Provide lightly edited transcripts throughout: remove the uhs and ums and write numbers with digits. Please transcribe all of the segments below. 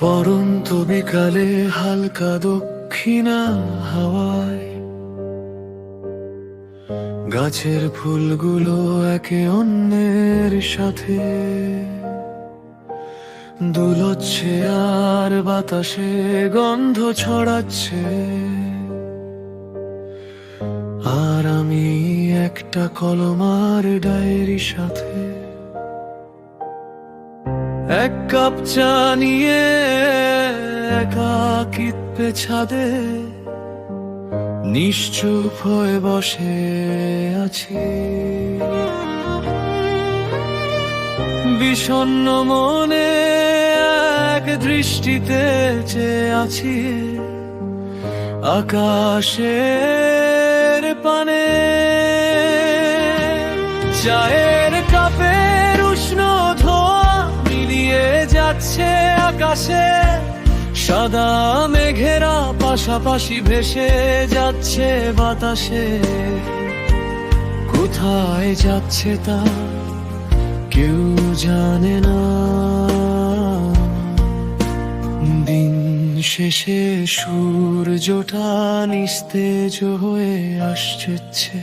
পরন্ত বিকালে হালকা দক্ষিণা হাওয়ায় গাছের ফুলগুলো একে অন্যের সাথে দুলচ্ছে আর বাতাসে গন্ধ ছড়াচ্ছে। আর আমি একটা কলম আর ডায়েরি সাথে এক কাপ চা নিয়ে একাকিত্বে ছাদে নিশ্চুপ হয়ে বসে আছি। বিষণ্ণ মনে এক দৃষ্টিতে চেয়ে আছি আকাশের পানে। চায়ের কাপের উষ্ণ ধোঁয়া মিলিয়ে যাচ্ছে আকাশে, সাদা মেঘেরা পাশাপাশি ভেসে যাচ্ছে বাতাসে। কোথায় যাচ্ছে তা কেউ জানে না। দিন শেষে সূর্যটা নিস্তেজ হয়ে আসছে,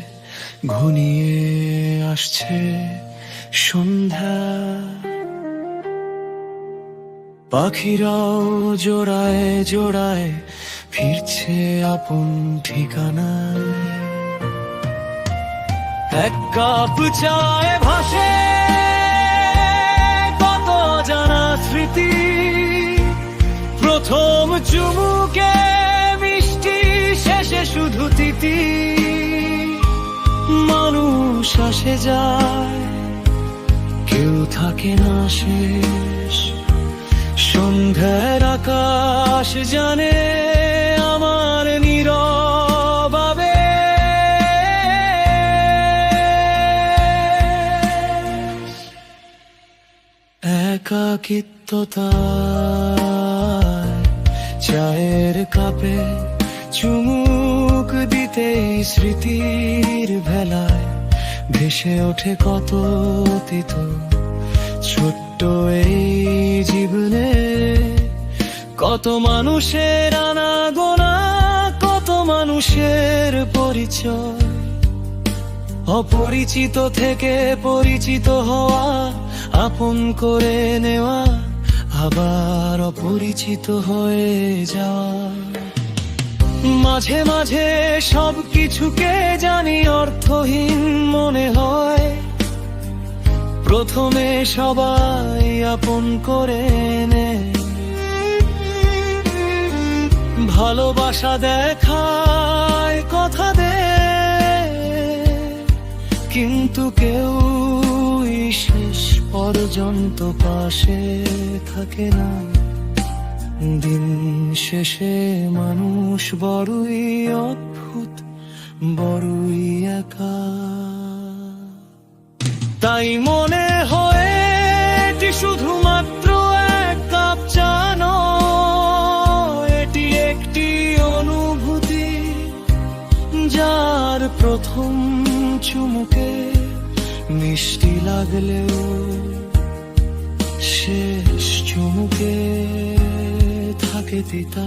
ঘনিয়ে আসছে সন্ধ্যা। পাখিরাও জোড়ায় জোড়ায় ফিরছে আপন ঠিকানায়। এক কাপ চায়ে ভাসে কত জানা স্মৃতি, প্রথম চুমুকে মিষ্টি, শেষে শুধু তিতি। মানুষ আসে যায়, কেউ থাকে না শেষ। সন্ধ্যার আকাশ জানে আমার নীরব আবেশ। একাকিত্বতায় চায়ের কাপে চুমুক দিতেই স্মৃতির ভেলায় ভেসে ওঠে কত অতীত। ছোট্ট এই জীবনে কত মানুষের আনাগোনা, কত মানুষের পরিচয়। অপরিচিত থেকে পরিচিত হওয়া, আপন করে নেওয়া, আবার অপরিচিত হয়ে যাওয়া। মাঝে মাঝে সব কিছুকে জানি অর্থহীন মনে হয়, প্রথমে সবাই আপন করে নে। ভালোবাসা দেখায় কথা দে, কিন্তু কেউ শেষ পর্যন্ত পাশে থাকে না। দিন শেষে মানুষ বড়ই অদ্ভুত, বড়ই একা। তাই মনে হয় এটি শুধুমাত্র এক কাপ চা নয়, এটি একটি অনুভূতি যার প্রথম চুমুকে মিষ্টি লাগলেও শেষ চুমুকে থাকে তিতা।